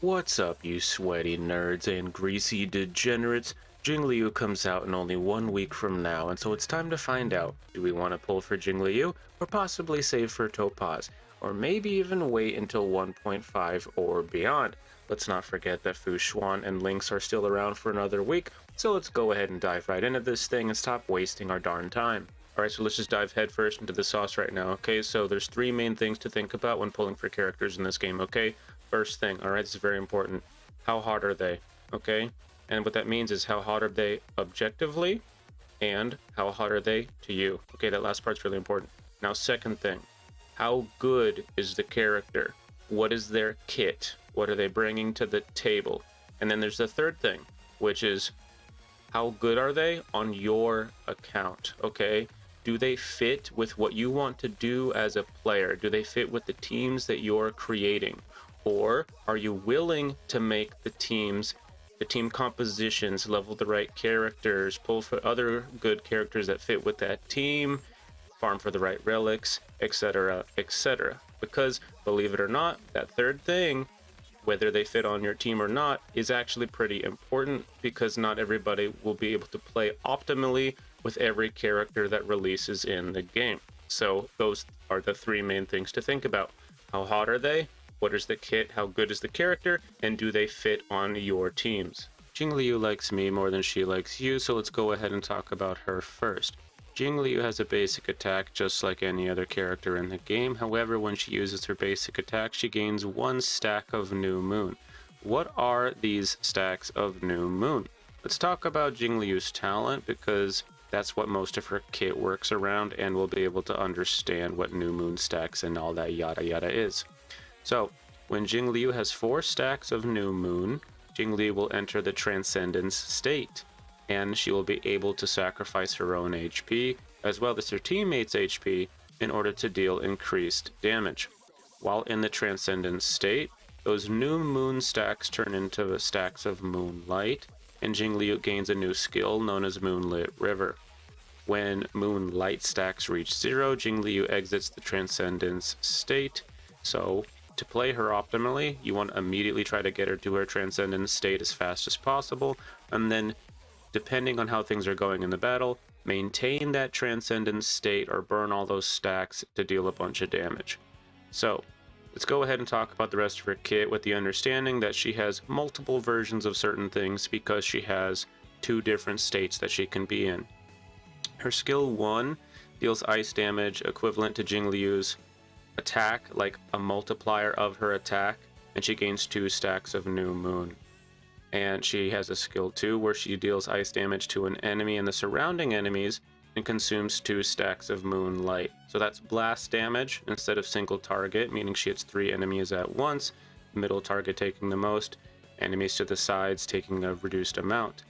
What's up, you sweaty nerds and greasy degenerates? Jingliu comes out in only 1 week from now, and so it's time to find out. Do we want to pull for Jingliu, or possibly save for Topaz, or maybe even wait until 1.5 or beyond? Let's not forget that Fu Xuan and Lynx are still around for another week, so let's go ahead and dive right into this thing and stop wasting our darn time. Alright, so let's just dive headfirst into the sauce right now, okay? So there's three main things to think about when pulling for characters in this game, okay? First thing, alright, this is very important. How hot are they, okay? And what that means is how hot are they objectively, and how hot are they to you? Okay, that last part's really important. Now, second thing, how good is the character? What is their kit? What are they bringing to the table? And then there's the third thing, which is how good are they on your account, okay? Do they fit with what you want to do as a player? Do they fit with the teams that you're creating? Or are you willing to make the team compositions, level the right characters, pull for other good characters that fit with that team, farm for the right relics, etc., etc.? Because, believe it or not, that third thing, whether they fit on your team or not, is actually pretty important, because not everybody will be able to play optimally with every character that releases in the game. So those are the three main things to think about. How hot are they? What is the kit? How good is the character? And do they fit on your teams? Jingliu likes me more than she likes you, so let's go ahead and talk about her first. Jingliu has a basic attack just like any other character in the game. However, when she uses her basic attack, she gains 1 stack of New Moon. What are these stacks of New Moon? Let's talk about Jingliu's talent, because that's what most of her kit works around, and we'll be able to understand what New Moon stacks and all that yada yada is. So, when Jingliu has 4 stacks of New Moon, Jingliu will enter the Transcendence state, and she will be able to sacrifice her own HP, as well as her teammates' HP, in order to deal increased damage. While in the Transcendence state, those New Moon stacks turn into stacks of Moonlight, and Jingliu gains a new skill known as Moonlit River. When Moonlight stacks reach 0, Jingliu exits the Transcendence state. So, to play her optimally, you want to immediately try to get her to her Transcendence state as fast as possible, and then, depending on how things are going in the battle, maintain that Transcendence state or burn all those stacks to deal a bunch of damage. So, let's go ahead and talk about the rest of her kit with the understanding that she has multiple versions of certain things because she has 2 different states that she can be in. Her skill 1 deals ice damage equivalent to Jingliu's attack, like a multiplier of her attack, and she gains 2 stacks of New Moon. And she has a skill 2 where she deals ice damage to an enemy and the surrounding enemies and consumes 2 stacks of Moonlight. So that's blast damage instead of single target, meaning she hits 3 enemies at once, middle target taking the most, enemies to the sides taking a reduced amount.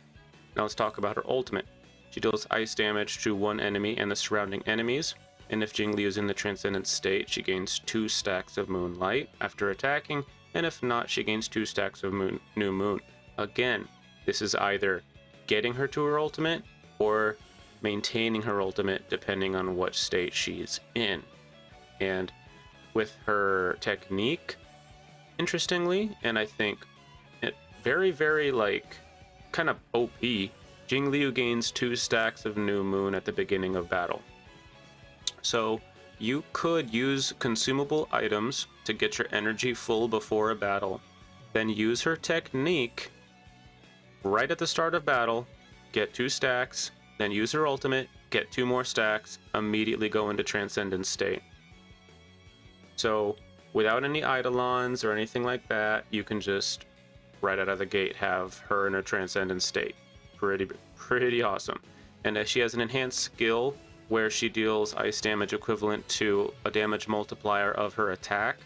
Now let's talk about her ultimate. She deals ice damage to 1 enemy and the surrounding enemies, and if Jingliu is in the Transcendent state, she gains 2 stacks of Moonlight after attacking, and if not, she gains 2 stacks of New Moon. Again, this is either getting her to her ultimate or maintaining her ultimate depending on what state she's in. And with her technique, interestingly, and I think it very, very kind of OP, Jingliu gains 2 stacks of New Moon at the beginning of battle. So you could use consumable items to get your energy full before a battle, then use her technique right at the start of battle, get 2 stacks, then use her ultimate, get 2 more stacks, immediately go into Transcendence state. So without any Eidolons or anything like that, you can just right out of the gate have her in a Transcendence state. Pretty awesome. And she has an enhanced skill where she deals ice damage equivalent to a damage multiplier of her attack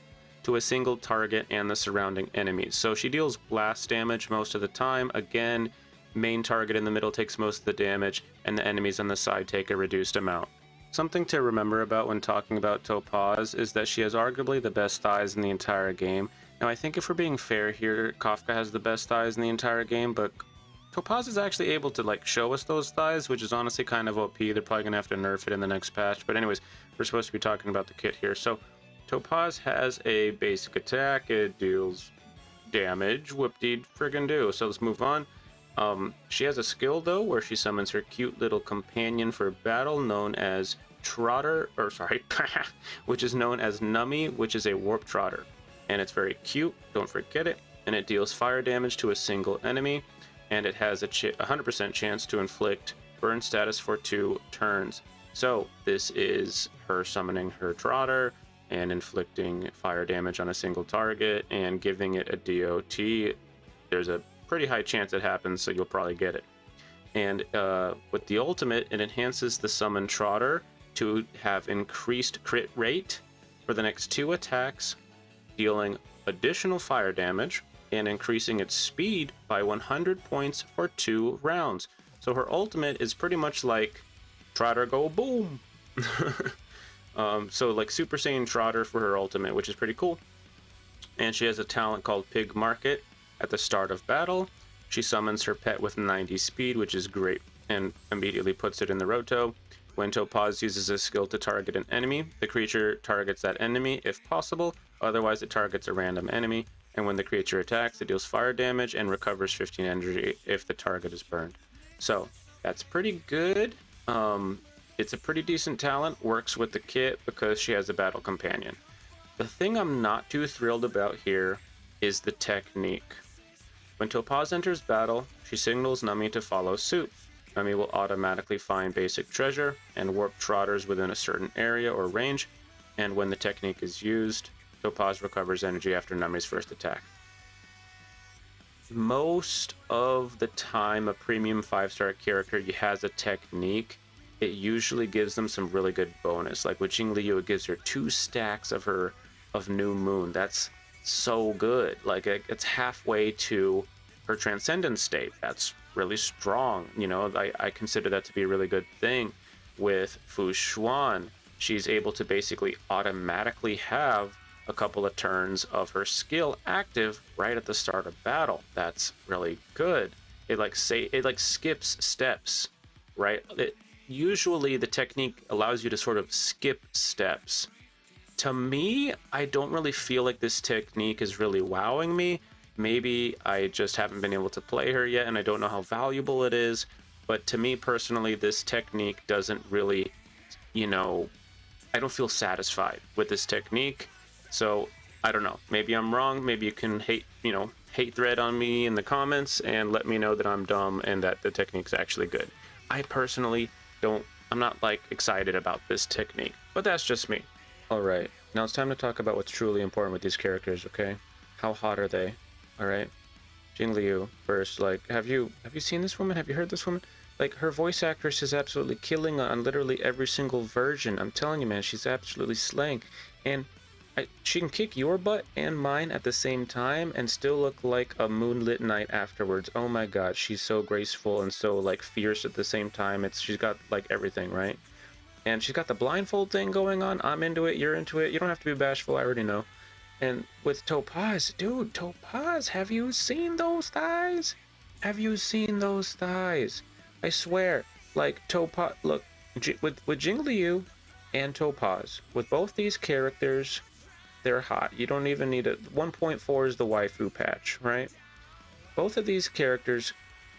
to a single target and the surrounding enemies. So she deals blast damage most of the time. Again, main target in the middle takes most of the damage, and the enemies on the side take a reduced amount. Something to remember about when talking about Topaz is that she has arguably the best thighs in the entire game. Now, I think if we're being fair here, Kafka has the best thighs in the entire game, but Topaz is actually able to show us those thighs, which is honestly kind of OP. They're probably gonna have to nerf it in the next patch. But anyways, we're supposed to be talking about the kit here. So Topaz has a basic attack. It deals damage. Whoop-de friggin' do. So let's move on. She has a skill though where she summons her cute little companion for battle known as Trotter, or sorry, which is known as Nummy, which is a warp trotter. And it's very cute, don't forget it. And it deals fire damage to a single enemy, and it has a 100% chance to inflict burn status for 2 turns. So this is her summoning her trotter and inflicting fire damage on a single target and giving it a DOT. There's a pretty high chance it happens, so you'll probably get it. And with the ultimate, it enhances the summon trotter to have increased crit rate for the next 2 attacks, dealing additional fire damage and increasing its speed by 100 points for 2 rounds. So her ultimate is pretty much like Trotter go boom. So like Super Saiyan Trotter for her ultimate, which is pretty cool. And she has a talent called Pig Market. At the start of battle, she summons her pet with 90 speed, which is great, and immediately puts it in the Roto. When Topaz uses a skill to target an enemy, the creature targets that enemy if possible, otherwise it targets a random enemy, and when the creature attacks, it deals fire damage and recovers 15 energy if the target is burned. So that's pretty good. It's a pretty decent talent, works with the kit because she has a battle companion. The thing I'm not too thrilled about here is the technique. When Topaz enters battle, she signals Nummy to follow suit. Nummy will automatically find basic treasure and warp trotters within a certain area or range, and when the technique is used, Topaz recovers energy after Nummy's first attack. Most of the time a premium 5-star character has a technique, it usually gives them some really good bonus. Like with Jingliu, it gives her 2 stacks of New Moon. That's so good. Like it's halfway to her transcendence state. That's really strong. You know, I consider that to be a really good thing. With Fu Xuan, she's able to basically automatically have a couple of turns of her skill active right at the start of battle. That's really good. It skips steps, right? Usually the technique allows you to sort of skip steps. To me, I don't really feel like this technique is really wowing me. Maybe I just haven't been able to play her yet and I don't know how valuable it is. But to me personally, this technique doesn't really, I don't feel satisfied with this technique. So I don't know. Maybe I'm wrong. Maybe you can hate thread on me in the comments and let me know that I'm dumb and that the technique's actually good. I personally I'm not like excited about this technique, but that's just me. Alright, now it's time to talk about what's truly important with these characters, okay? How hot are they? Alright? Jingliu first, like, have you seen this woman? Have you heard this woman? Like, her voice actress is absolutely killing on literally every single version. I'm telling you, man, she's absolutely slaying. And she can kick your butt and mine at the same time and still look like a moonlit night afterwards. Oh my god, she's so graceful and so, like, fierce at the same time. She's got, like, everything, right? And she's got the blindfold thing going on. I'm into it, you're into it. You don't have to be bashful, I already know. And with Topaz, dude, Topaz, have you seen those thighs? Have you seen those thighs? I swear, like, Topaz, look, with Jingliu and Topaz, with both these characters, they're hot. You don't even need it. 1.4 is the waifu patch, right? Both of these characters,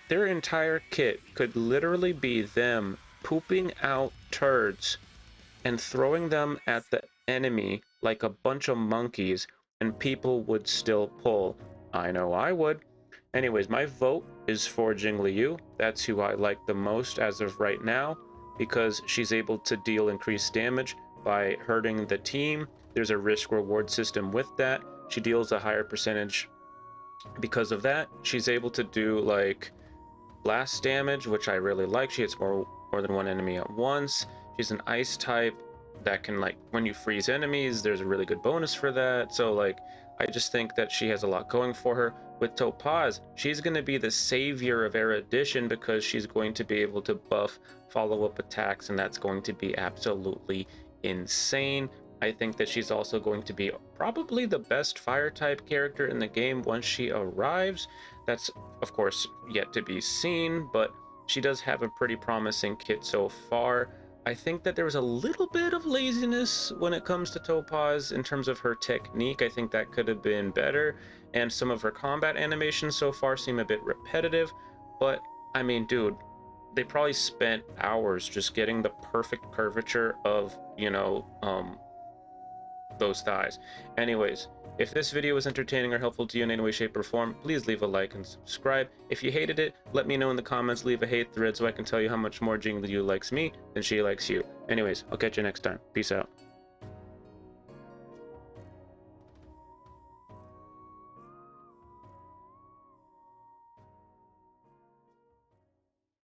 their entire kit could literally be them pooping out turds and throwing them at the enemy like a bunch of monkeys, and people would still pull. I know I would. Anyways, my vote is for Jingliu. That's who I like the most as of right now, because she's able to deal increased damage by hurting the team. There's a risk reward system with that. She deals a higher percentage because of that. She's able to do like blast damage, which I really like. She hits more than one enemy at once. She's an ice type that can, like, when you freeze enemies, there's a really good bonus for that. So like, I just think that she has a lot going for her. With Topaz, she's going to be the savior of erudition because she's going to be able to buff follow-up attacks, and that's going to be absolutely insane. I think that she's also going to be probably the best fire type character in the game once she arrives. That's of course yet to be seen, but she does have a pretty promising kit so far. I think that there was a little bit of laziness when it comes to Topaz in terms of her technique. I think that could have been better. and some of her combat animations so far seem a bit repetitive, but I mean, dude, they probably spent hours just getting the perfect curvature of, those thighs. Anyways, if this video was entertaining or helpful to you in any way, shape, or form, please leave a like and subscribe. If you hated it, let me know in the comments, leave a hate thread so I can tell you how much more Jingliu likes me than she likes you. Anyways, I'll catch you next time. Peace out.